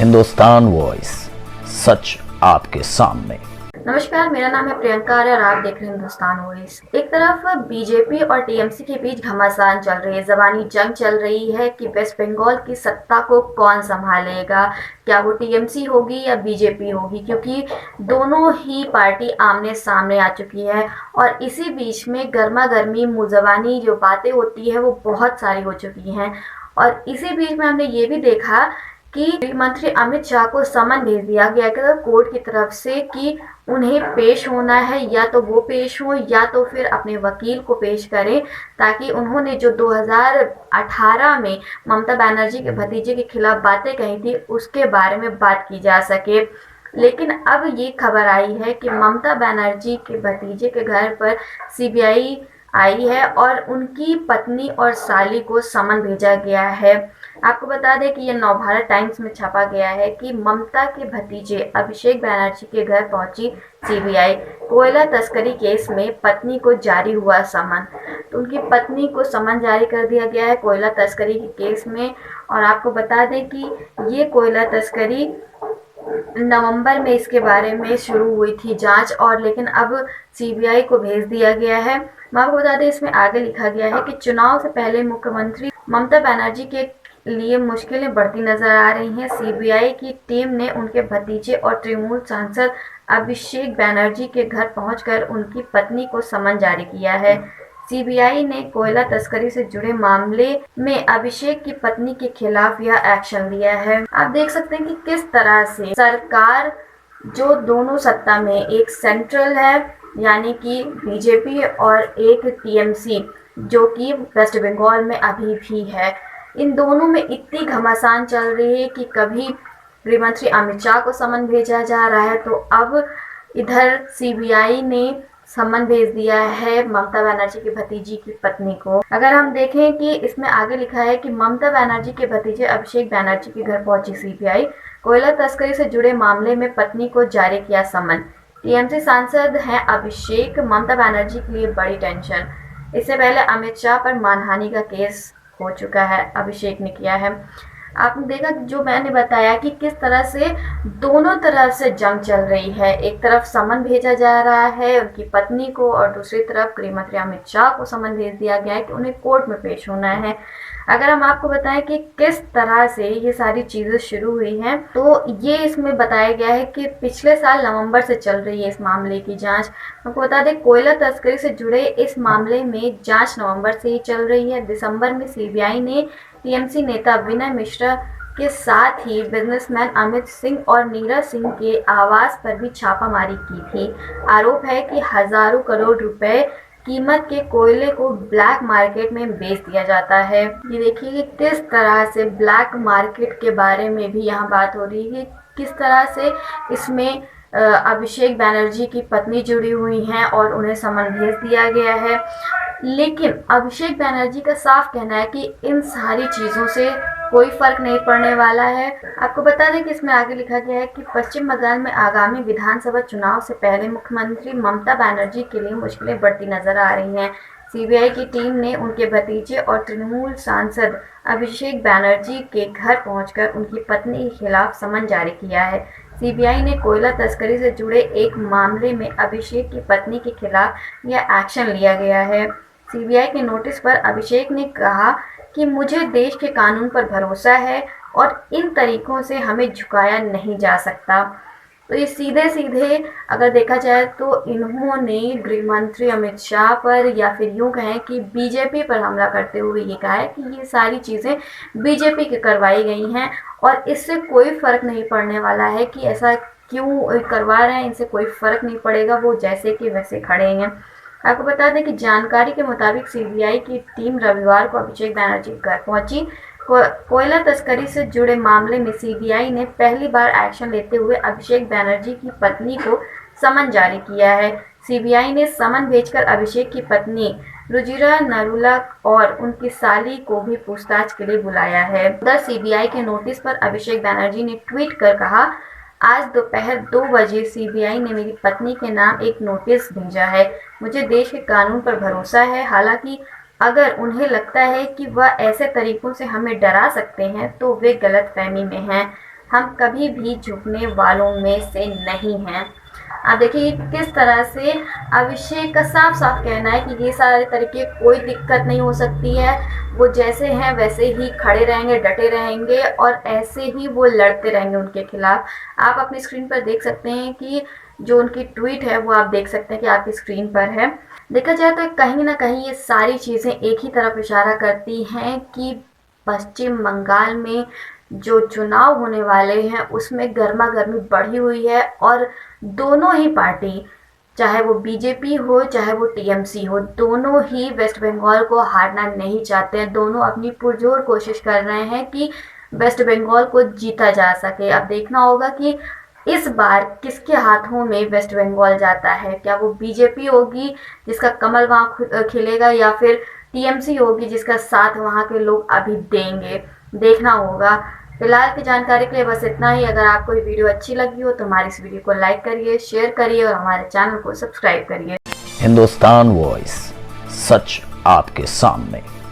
Hindustan voice, सच आपके सामने। नमस्कार, मेरा नाम है प्रियंका और आप देख रहे हैं हिंदुस्तान वॉइस। एक तरफ बीजेपी और टीएमसी के बीच घमासान चल रही है, जबानी जंग चल रही है कि वेस्ट बंगाल की सत्ता को कौन संभालेगा, क्या वो टीएमसी होगी या बीजेपी होगी, क्योंकि दोनों ही पार्टी आमने सामने आ चुकी है। और इसी बीच में गर्मा गर्मी मुजबानी जो बातें होती है वो बहुत सारी हो चुकी हैं। और इसी बीच में हमने ये भी देखा कि गृह मंत्री अमित शाह को समन भेज दिया गया कोर्ट की तरफ से कि उन्हें पेश होना है, या तो वो पेश हो या तो फिर अपने वकील को पेश करें, ताकि उन्होंने जो 2018 में ममता बनर्जी के भतीजे के खिलाफ बातें कही थी उसके बारे में बात की जा सके। लेकिन अब ये खबर आई है कि ममता बनर्जी के भतीजे के घर पर सीबीआई आई है और उनकी पत्नी और साली को समन भेजा गया है। आपको बता दें कि ये नवभारत टाइम्स में छपा गया है कि ममता के भतीजे अभिषेक बनर्जी के घर पहुंची सीबीआई। कोयला तस्करी केस में पत्नी को जारी हुआ समन, तो उनकी पत्नी को समन जारी कर दिया गया है कोयला तस्करी के केस में। और आपको बता दें कि ये कोयला तस्करी नवंबर में इसके बारे में शुरू हुई थी जांच, और लेकिन अब सीबीआई को भेज दिया गया है। मैं आपको बता दें, इसमें आगे लिखा गया है कि चुनाव से पहले मुख्यमंत्री ममता बनर्जी के लिए मुश्किलें बढ़ती नजर आ रही हैं। सीबीआई की टीम ने उनके भतीजे और तृणमूल सांसद अभिषेक बनर्जी के घर पहुंचकर उनकी पत्नी को समन जारी किया है। सीबीआई ने कोयला तस्करी से जुड़े मामले में अभिषेक की पत्नी के खिलाफ यह एक्शन लिया है। आप देख सकते हैं कि किस तरह से सरकार, जो दोनों सत्ता में, एक सेंट्रल है यानी कि बीजेपी और एक टीएमसी जो कि वेस्ट बंगाल में अभी भी है, इन दोनों में इतनी घमासान चल रही है कि कभी गृह मंत्री अमित शाह को समन भेजा जा रहा है, तो अब इधर सीबीआई ने समन भेज दिया है ममता बनर्जी की भतीजी की पत्नी को। अगर हम देखें कि इसमें आगे लिखा है कि ममता बनर्जी के भतीजे अभिषेक बनर्जी के घर पहुंची सीबीआई, कोयला तस्करी से जुड़े मामले में पत्नी को जारी किया समन। टीएमसी सांसद हैं अभिषेक, ममता बनर्जी के लिए बड़ी टेंशन। इससे पहले अमित शाह पर मानहानि का केस हो चुका है, अभिषेक ने किया है। आपने देखा जो मैंने बताया कि किस तरह से दोनों तरफ से जंग चल रही है। एक तरफ समन भेजा जा रहा है उनकी पत्नी को, और दूसरी तरफ गृह मंत्री अमित शाह को समन भेज दिया गया है कि उन्हें कोर्ट में पेश होना है। अगर हम आपको बताएं कि किस तरह से ये सारी चीजें शुरू हुई हैं, तो ये इसमें बताया गया है कि पिछले साल नवंबर से चल रही है इस मामले की जांच। आपको बता दें, कोयला तस्करी से जुड़े इस मामले में जांच नवंबर से ही चल रही है। दिसंबर में सीबीआई ने टीएमसी नेता विनय मिश्रा के साथ ही बिजनेसमैन अमित सिंह और नीरज सिंह के आवास पर भी छापामारी की थी। आरोप है कि हजारों करोड़ रुपए कीमत के कोयले को ब्लैक मार्केट में बेच दिया जाता है। ये देखिए कि किस तरह से ब्लैक मार्केट के बारे में भी यहाँ बात हो रही है, किस तरह से इसमें अभिषेक बनर्जी की पत्नी जुड़ी हुई हैं और उन्हें समन भेज दिया गया है। लेकिन अभिषेक बनर्जी का साफ कहना है कि इन सारी चीज़ों से कोई फर्क नहीं पड़ने वाला है। आपको बता दें कि इसमें आगे लिखा गया है कि पश्चिम बंगाल में आगामी विधानसभा चुनाव से पहले मुख्यमंत्री ममता बनर्जी के लिए मुश्किलें बढ़ती नजर आ रही हैं। सीबीआई की टीम ने उनके भतीजे और तृणमूल सांसद अभिषेक बनर्जी के घर पहुंचकर उनकी पत्नी के खिलाफ समन जारी किया है। सीबीआई ने कोयला तस्करी से जुड़े एक मामले में अभिषेक की पत्नी के खिलाफ यह एक्शन लिया गया है। सीबीआई के नोटिस पर अभिषेक ने कहा कि मुझे देश के कानून पर भरोसा है और इन तरीकों से हमें झुकाया नहीं जा सकता। तो ये सीधे सीधे अगर देखा जाए तो इन्होंने गृह मंत्री अमित शाह पर, या फिर यूँ कहें कि बीजेपी पर हमला करते हुए ये कहा है कि ये सारी चीज़ें बीजेपी की करवाई गई हैं और इससे कोई फ़र्क नहीं पड़ने वाला है कि ऐसा क्यों करवा रहे हैं, इनसे कोई फ़र्क नहीं पड़ेगा, वो जैसे कि वैसे खड़े हैं। आपको बता दें कि जानकारी के मुताबिक सीबीआई की टीम रविवार को अभिषेक बनर्जी के घर पहुंची। कोयला तस्करी से जुड़े मामले में सीबीआई ने पहली बार एक्शन लेते हुए अभिषेक बनर्जी की पत्नी को समन जारी किया है। सीबीआई ने समन भेजकर अभिषेक की पत्नी रुजिरा नरूला और उनकी साली को भी पूछताछ के लिए बुलाया है। उधर सीबीआई के नोटिस पर अभिषेक बनर्जी ने ट्वीट कर कहा, आज दोपहर 2 बजे सीबीआई ने मेरी पत्नी के नाम एक नोटिस भेजा है। मुझे देश के कानून पर भरोसा है। हालांकि अगर उन्हें लगता है कि वह ऐसे तरीकों से हमें डरा सकते हैं तो वे गलतफहमी में हैं। हम कभी भी झुकने वालों में से नहीं हैं। आप देखिए किस तरह से अभिषेक का साफ साफ कहना है कि ये सारे तरीके कोई दिक्कत नहीं हो सकती है, वो जैसे हैं वैसे ही खड़े रहेंगे, डटे रहेंगे और ऐसे ही वो लड़ते रहेंगे उनके खिलाफ। आप अपनी स्क्रीन पर देख सकते हैं कि जो उनकी ट्वीट है वो आप देख सकते हैं कि आपकी स्क्रीन पर है। देखा जाए तो कहीं ना कहीं ये सारी चीज़ें एक ही तरफ इशारा करती हैं कि पश्चिम बंगाल में जो चुनाव होने वाले हैं उसमें गर्मा गर्मी बढ़ी हुई है और दोनों ही पार्टी, चाहे वो बीजेपी हो चाहे वो टीएमसी हो, दोनों ही वेस्ट बंगाल को हारना नहीं चाहते हैं। दोनों अपनी पुरजोर कोशिश कर रहे हैं कि वेस्ट बंगाल को जीता जा सके। अब देखना होगा कि इस बार किसके हाथों में वेस्ट बंगाल जाता है। क्या वो बीजेपी होगी जिसका कमल वहाँ खिलेगा या फिर टीएमसी होगी जिसका साथ वहाँ के लोग अभी देंगे, देखना होगा। फिलहाल की जानकारी के लिए बस इतना ही। अगर आपको ये वीडियो अच्छी लगी हो तो हमारी इस वीडियो को लाइक करिए, शेयर करिए और हमारे चैनल को सब्सक्राइब करिए। हिंदुस्तान वॉइस, सच आपके सामने।